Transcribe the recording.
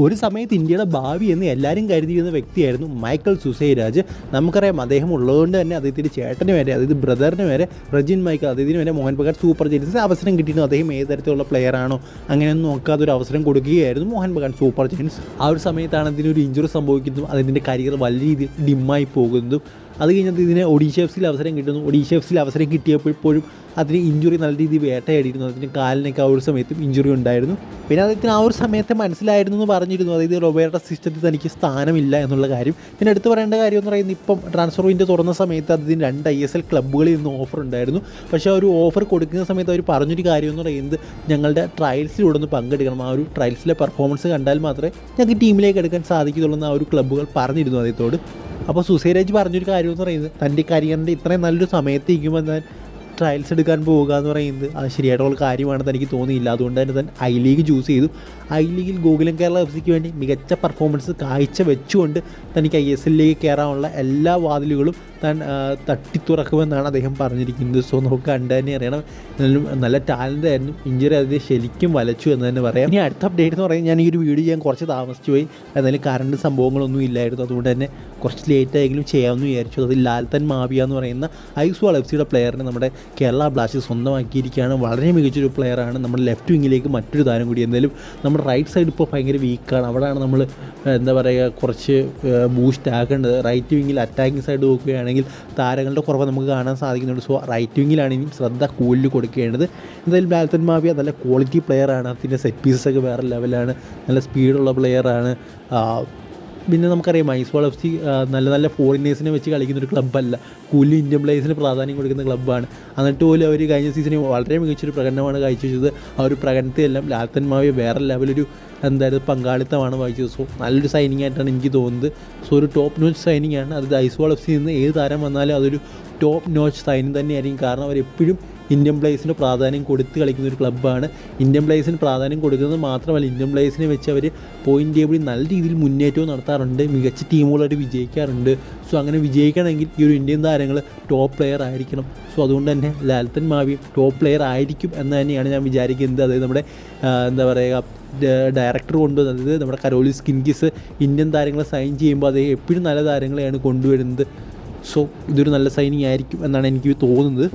ഒരു സമയത്ത് ഇന്ത്യയുടെ ഭാവി എന്ന് എല്ലാവരും കരുതിയിരുന്ന വ്യക്തിയായിരുന്നു മൈക്കൽ സുസൈരാജ്. നമുക്കറിയാം അദ്ദേഹം ഉള്ളതുകൊണ്ട് തന്നെ അദ്ദേഹത്തിൻ്റെ ചേട്ടന് വരെ, അതായത് ബ്രദറിന് വരെ റജിൻ മൈക്കൽ, അദ്ദേഹത്തിന് വരെ മോഹൻ ബഗാൻ സൂപ്പർ ജയൻസിന് അവസരം കിട്ടിയിരുന്നു. അദ്ദേഹം ഏത് തരത്തിലുള്ള പ്ലെയർ ആണോ അങ്ങനെയൊന്നും നോക്കാതെ ഒരു അവസരം കൊടുക്കുകയായിരുന്നു മോഹൻ ബഗാൻ സൂപ്പർ ജയൻസ്. ആ ഒരു സമയത്താണ് ഇതിനൊരു ഇഞ്ചുറി സംഭവിക്കുന്നതും അതിൻ്റെ കരിയർ വലിയ രീതിയിൽ ഡിമ്മായി പോകുന്നതും. അത് കഴിഞ്ഞിട്ട് ഇതിന് ഒഡീഷ എഫ് സിയിൽ അവസരം കിട്ടുന്നു. ഒഡീഷ എഫ് സിയിൽ അവസരം കിട്ടിയപ്പോഴും അതിന് ഇഞ്ചുറി നല്ല രീതിയിൽ വേട്ടയാടിയിരുന്നു. അതിന് കാലിനൊക്കെ ആ ഒരു സമയത്തും ഇഞ്ചുറി ഉണ്ടായിരുന്നു. പിന്നെ അദ്ദേഹത്തിന് ആ ഒരു സമയത്ത് മനസ്സിലായിരുന്നു എന്ന് പറഞ്ഞിരുന്നു, അതായത് റൊബേർട്ടോ സിസ്റ്റത്തിൽ തനിക്ക് സ്ഥാനമില്ല എന്നുള്ള കാര്യം. പിന്നെ എടുത്ത് പറയേണ്ട കാര്യം എന്ന് പറയുന്നത്, ഇപ്പം ട്രാൻസ്ഫർ വിൻഡോ തുറന്ന സമയത്ത് അതിന് 2 ISL ക്ലബ്ബുകളിൽ നിന്ന് ഓഫർ ഉണ്ടായിരുന്നു. പക്ഷേ ആ ഒരു ഓഫർ കൊടുക്കുന്ന സമയത്ത് അവർ പറഞ്ഞൊരു കാര്യം എന്ന് പറയുന്നത്, ഞങ്ങളുടെ ട്രയൽസിലൂടെ ഒന്ന് പങ്കെടുക്കണം, ആ ഒരു ട്രയൽസിലെ പെർഫോമൻസ് കണ്ടാൽ മാത്രമേ ഞങ്ങൾക്ക് ടീമിലേക്ക് എടുക്കാൻ സാധിക്കുകയുള്ളൂ എന്ന് ആ ഒരു ക്ലബ്ബുകൾ പറഞ്ഞിരുന്നു അദ്ദേഹത്തോട്. അപ്പോൾ സുസൈരാജ് പറഞ്ഞൊരു കാര്യം എന്ന് പറയുന്നത്, തൻ്റെ കരിയറിൻ്റെ ഇത്രയും നല്ലൊരു സമയത്തേക്കുമ്പോൾ താൻ ട്രയൽസ് എടുക്കാൻ പോവുക എന്ന് പറയുന്നത് അത് ശരിയായിട്ടുള്ള കാര്യമാണെന്ന് എനിക്ക് തോന്നിയില്ല. അതുകൊണ്ട് തന്നെ താൻ ഐ ലീഗ് ചൂസ് ചെയ്തു. ഐ ലീഗിൽ ഗോകുലം കേരള എഫ് സിക്ക് വേണ്ടി മികച്ച പെർഫോമൻസ് കാഴ്ച വെച്ചുകൊണ്ട് തനിക്ക് ISLലേക്ക് കയറാനുള്ള എല്ലാ വാതിലുകളും താൻ തട്ടിത്തുറക്കുമെന്നാണ് അദ്ദേഹം പറഞ്ഞിരിക്കുന്നത്. സോ നമുക്ക് കണ്ടു തന്നെ അറിയണം, നല്ല ടാലൻ്റ് ആയിരുന്നു. ഇഞ്ചുറി അതിനെ ശരിക്കും വലച്ചു എന്ന് തന്നെ പറയാം. ഇനി അടുത്ത അപ്ഡേറ്റ് എന്ന് പറയുന്നത്, ഞാൻ ഈ ഒരു വീഡിയോ ചെയ്യാൻ കുറച്ച് താമസിച്ചു പോയി. എന്നാലും കറണ്ട് സംഭവങ്ങളൊന്നും ഇല്ലായിരുന്നു. അതുകൊണ്ട് തന്നെ കുറച്ച് ലേറ്റായെങ്കിലും ചെയ്യാമെന്ന് വിചാരിച്ചു. അത് ലാൽത്തൻ മാവിയ എന്ന് പറയുന്ന ഐസ്വാൾ എഫ് സിയുടെ പ്ലെയറിനെ നമ്മുടെ കേരള ബ്ലാസ്റ്റേഴ്സ് സ്വന്തമാക്കിയിരിക്കുകയാണ്. വളരെ മികച്ചൊരു പ്ലെയറാണ്. നമ്മുടെ ലെഫ്റ്റ് വിങ്ങിലേക്ക് മറ്റൊരു താരം കൂടി. എന്തായാലും നമ്മുടെ റൈറ്റ് സൈഡ് ഇപ്പോൾ ഭയങ്കര വീക്കാണ്. അവിടെയാണ് നമ്മൾ എന്താ പറയുക കുറച്ച് ബൂസ്റ്റ് ആക്കേണ്ടത്. റൈറ്റ് വിങ്ങിൽ അറ്റാക്കിംഗ് സൈഡ് നോക്കുകയാണെങ്കിൽ താരങ്ങളുടെ കുറവ് നമുക്ക് കാണാൻ സാധിക്കുന്നുണ്ട്. സോ റൈറ്റ് വിങ്ങിലാണ് ഇനി ശ്രദ്ധ കൂടുതൽ കൊടുക്കേണ്ടത്. എന്തായാലും ലാൽത്തൻ മാവിയ നല്ല ക്വാളിറ്റി പ്ലെയറാണ്. അതിൻ്റെ സെറ്റ് പീസസൊക്കെ വേറെ ലെവലാണ്. നല്ല സ്പീഡുള്ള പ്ലെയറാണ്. പിന്നെ നമുക്കറിയാം ഐസ്വാൾ എഫ് സി നല്ല നല്ല ഫോറിനേഴ്സിനെ വെച്ച് കളിക്കുന്നൊരു ക്ലബ്ബല്ല. കൂടുതൽ ഇന്ത്യൻ പ്ലേയേഴ്സിന് പ്രാധാന്യം കൊടുക്കുന്ന ക്ലബ്ബാണ്. എന്നിട്ട് പോലും അവർ കഴിഞ്ഞ സീസണിൽ വളരെ മികച്ചൊരു പ്രകടനമാണ് കാഴ്ചവെച്ചത്. ആ ഒരു പ്രകടനത്തെയെല്ലാം ലാൽത്തൻ മാവിയ വേറെ ലെവലൊരു എന്തായാലും പങ്കാളിത്തമാണ് വായിച്ചത്. സോ നല്ലൊരു സൈനിങ് ആയിട്ടാണ് എനിക്ക് തോന്നുന്നത്. സോ ഒരു ടോപ്പ് നോച്ച് സൈനിങ് ആണ്. അത് ഐസ്വാൾ എഫ് സിയിൽ നിന്ന് ഏത് താരം വന്നാലും അതൊരു ടോപ്പ് നോച്ച് സൈനിങ് തന്നെയായിരിക്കും. കാരണം അവരെപ്പോഴും ഇന്ത്യൻ പ്ലേയേഴ്സിന് പ്രാധാന്യം കൊടുത്ത് കളിക്കുന്ന ഒരു ക്ലബ്ബാണ്. ഇന്ത്യൻ പ്ലേയേഴ്സിന് പ്രാധാന്യം കൊടുക്കുന്നത് മാത്രമല്ല, ഇന്ത്യൻ പ്ലേയേഴ്സിനെ വെച്ച് അവർ പോയിൻ്റ് ടേബിളിൽ നല്ല രീതിയിൽ മുന്നേറ്റവും നടത്താറുണ്ട്. മികച്ച ടീമുകളായിട്ട് വിജയിക്കാറുണ്ട്. സോ അങ്ങനെ വിജയിക്കണമെങ്കിൽ ഈ ഒരു ഇന്ത്യൻ താരങ്ങൾ ടോപ്പ് പ്ലെയർ ആയിരിക്കണം. സോ അതുകൊണ്ട് തന്നെ ലാൽത്തൻ മാവി ടോപ്പ് പ്ലെയർ ആയിരിക്കും എന്ന് തന്നെയാണ് ഞാൻ വിചാരിക്കുന്നത്. അതായത് നമ്മുടെ എന്താ പറയുക ഡയറക്ടർ കൊണ്ടുവന്നത്, അതായത് നമ്മുടെ കരോലിസ് കിൻഗിസ് ഇന്ത്യൻ താരങ്ങളെ സൈൻ ചെയ്യുമ്പോൾ അദ്ദേഹം എപ്പോഴും നല്ല താരങ്ങളെയാണ് കൊണ്ടുവരുന്നത്. സോ ഇതൊരു നല്ല സൈനിങ് ആയിരിക്കും എന്നാണ് എനിക്ക് തോന്നുന്നത്.